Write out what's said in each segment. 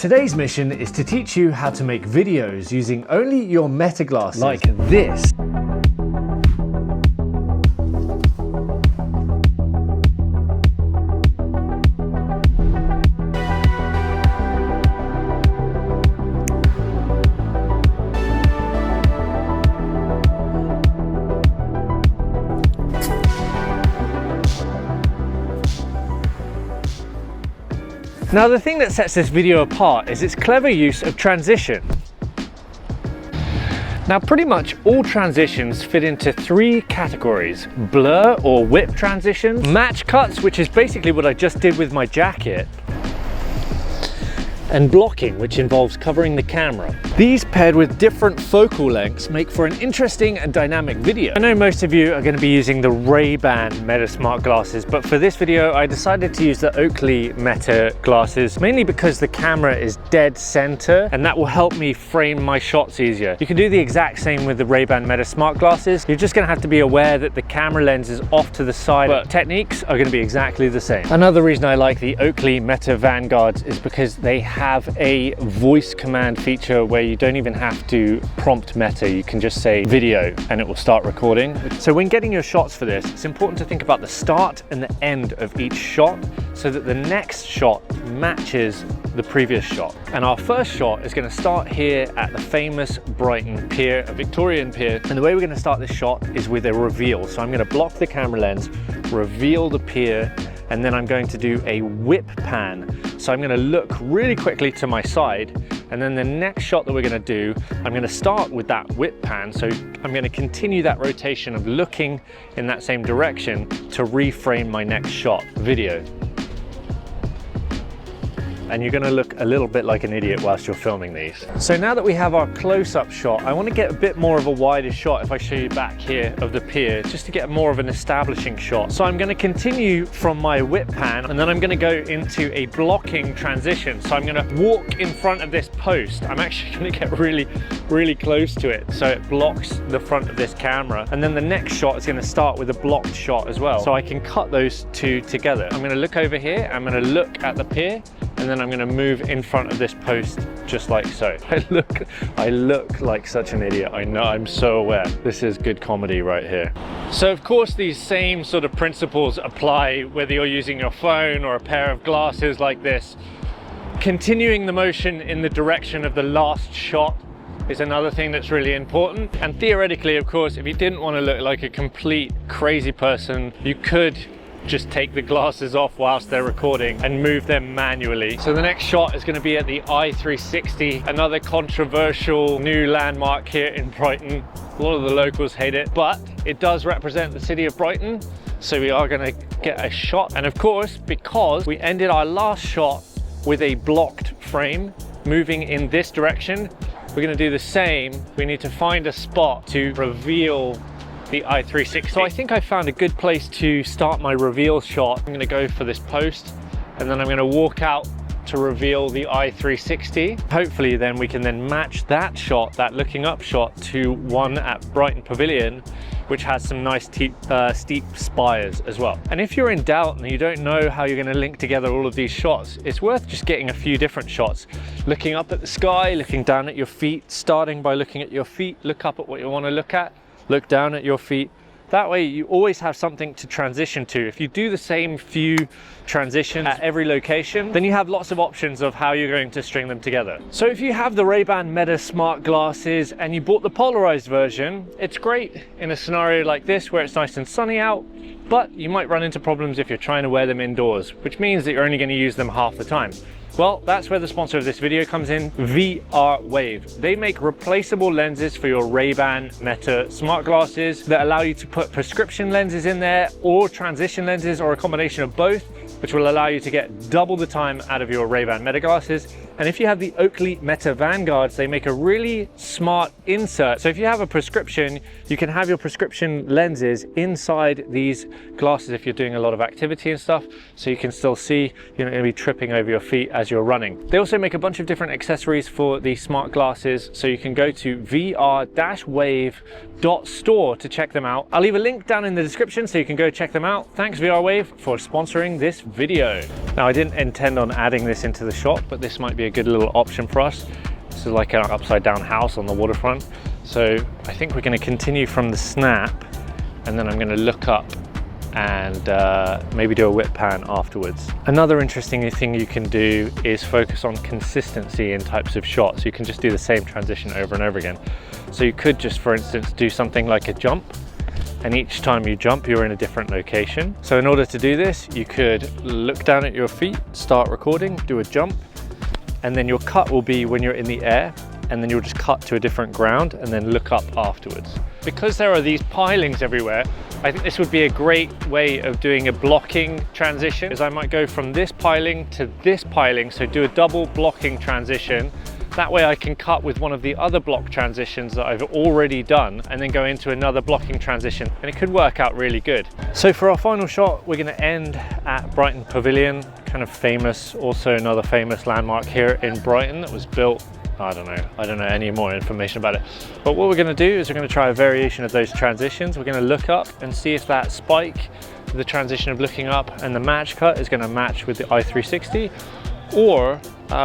Today's mission is to teach you how to make videos using only your Meta glasses like this. Now the thing that sets this video apart is its clever use of transition. Now pretty much all transitions fit into three categories: blur or whip transitions, match cuts, which is basically what I just did with my jacket, and blocking, which involves covering the camera. These paired with different focal lengths make for an interesting and dynamic video. I know most of you are going to be using the Ray-Ban Meta smart glasses, but for this video I decided to use the Oakley Meta glasses, mainly because the camera is dead center and that will help me frame my shots easier. You can do the exact same with the Ray-Ban Meta smart glasses. You're just going to have to be aware that the camera lens is off to the side, but techniques are going to be exactly the same. Another reason I like the Oakley Meta Vanguards is because they have a voice command feature where you don't even have to prompt Meta. You can just say video and it will start recording. So when getting your shots for this, it's important to think about the start and the end of each shot so that the next shot matches the previous shot. And our first shot is going to start here at the famous Brighton Pier, a Victorian pier. And the way we're going to start this shot is with a reveal. So I'm going to block the camera lens, reveal the pier, and then I'm going to do a whip pan. So I'm going to look really quickly to my side, and then the next shot that we're going to do, I'm going to start with that whip pan. So I'm going to continue that rotation of looking in that same direction to reframe my next shot video. And you're going to look a little bit like an idiot whilst you're filming these. So now that we have our close-up shot, I want to get a bit more of a wider shot if I show you back here of the pier, just to get more of an establishing shot. So I'm going to continue from my whip pan, and then I'm going to go into a blocking transition. So I'm going to walk in front of this post. I'm actually going to get really close to it so it blocks the front of this camera. And then the next shot is going to start with a blocked shot as well. So I can cut those two together. I'm going to look over here, I'm going to look at the pier, and then I'm going to move in front of this post just like so. I look like such an idiot. I know, I'm so aware. This is good comedy right here. So of course these same sort of principles apply whether you're using your phone or a pair of glasses like this. Continuing the motion in the direction of the last shot is another thing that's really important. And theoretically, of course, if you didn't want to look like a complete crazy person, you could just take the glasses off whilst they're recording and move them manually. So the next shot is going to be at the i360, another controversial new landmark here in Brighton. A lot of the locals hate it, but it does represent the city of Brighton. So we are going to get a shot. And of course, because we ended our last shot with a blocked frame moving in this direction, we're going to do the same. We need to find a spot to reveal the i360. So I think I found a good place to start my reveal shot. I'm going to go for this post, and then I'm going to walk out to reveal the i360. Hopefully then we can then match that shot, that looking up shot, to one at Brighton Pavilion, which has some nice steep spires as well. And if you're in doubt and you don't know how you're going to link together all of these shots, it's worth just getting a few different shots. Looking up at the sky, looking down at your feet, starting by looking at your feet, look up at what you want to look at, look down at your feet. That way you always have something to transition to. If you do the same few transitions at every location, then you have lots of options of how you're going to string them together. So if you have the Ray-Ban Meta smart glasses and you bought the polarized version, it's great in a scenario like this where it's nice and sunny out, but you might run into problems if you're trying to wear them indoors, which means that you're only going to use them half the time. Well, that's where the sponsor of this video comes in, VR Wave. They make replaceable lenses for your Ray-Ban Meta smart glasses that allow you to put prescription lenses in there or transition lenses or a combination of both, which will allow you to get double the time out of your Ray-Ban Meta glasses. And if you have the Oakley Meta Vanguards, they make a really smart insert. So if you have a prescription, you can have your prescription lenses inside these glasses if you're doing a lot of activity and stuff, so you can still see, you're not going to be tripping over your feet as you're running. They also make a bunch of different accessories for the smart glasses, so you can go to vr-wave.store to check them out. I'll leave a link down in the description so you can go check them out. Thanks VR Wave for sponsoring this video. Now I didn't intend on adding this into the shot, but this might be a good little option for us. This is like an upside down house on the waterfront. So I think we're going to continue from the snap, and then I'm going to look up and maybe do a whip pan afterwards. Another interesting thing you can do is focus on consistency in types of shots. You can just do the same transition over and over again. So you could just, for instance, do something like a jump, and each time you jump, you're in a different location. So in order to do this, you could look down at your feet, start recording, do a jump, and then your cut will be when you're in the air, and then you'll just cut to a different ground and then look up afterwards. Because there are these pilings everywhere, I think this would be a great way of doing a blocking transition, as I might go from this piling to this piling, so do a double blocking transition. That way I can cut with one of the other block transitions that I've already done and then go into another blocking transition, and it could work out really good. So for our final shot, we're going to end at Brighton Pavilion, kind of famous, also another famous landmark here in Brighton that was built, I don't know any more information about it. But what we're going to do is we're going to try a variation of those transitions. We're going to look up and see if that spike, the transition of looking up, and the match cut is going to match with the i360, or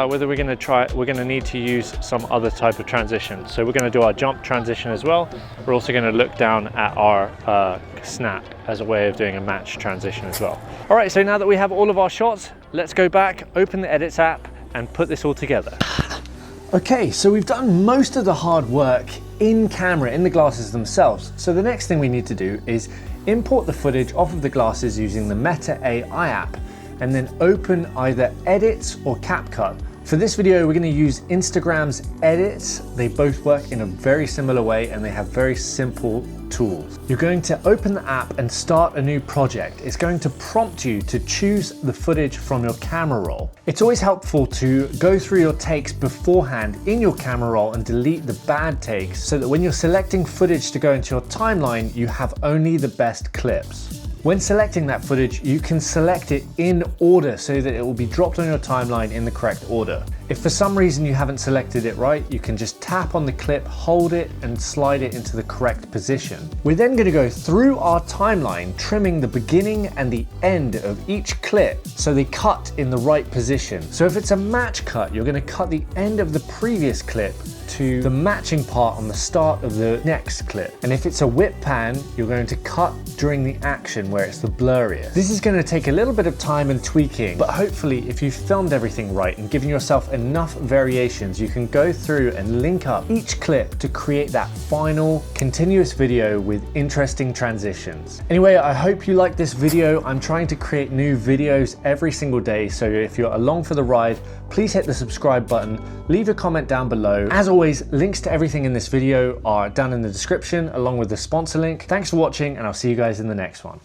whether we're going to need to use some other type of transition. So we're going to do our jump transition as well. We're also going to look down at our snap as a way of doing a match transition as well. All right, so now that we have all of our shots, let's go back, open the edits app, and put this all together. Okay, so we've done most of the hard work in camera, in the glasses themselves. So the next thing we need to do is import the footage off of the glasses using the Meta AI app, and then open either Edits or CapCut. For this video, we're going to use Instagram's Edits. They both work in a very similar way, and they have very simple tools. You're going to open the app and start a new project. It's going to prompt you to choose the footage from your camera roll. It's always helpful to go through your takes beforehand in your camera roll and delete the bad takes, so that when you're selecting footage to go into your timeline, you have only the best clips. When selecting that footage, you can select it in order so that it will be dropped on your timeline in the correct order. If for some reason you haven't selected it right, you can just tap on the clip, hold it, and slide it into the correct position. We're then going to go through our timeline, trimming the beginning and the end of each clip so they cut in the right position. So if it's a match cut, you're going to cut the end of the previous clip to the matching part on the start of the next clip. And if it's a whip pan, you're going to cut during the action where it's the blurriest. This is going to take a little bit of time and tweaking, but hopefully if you've filmed everything right and given yourself enough variations, you can go through and link up each clip to create that final continuous video with interesting transitions. Anyway, I hope you like this video. I'm trying to create new videos every single day, so if you're along for the ride, please hit the subscribe button, leave a comment down below. As always, links to everything in this video are down in the description along with the sponsor link. Thanks for watching, and I'll see you guys in the next one.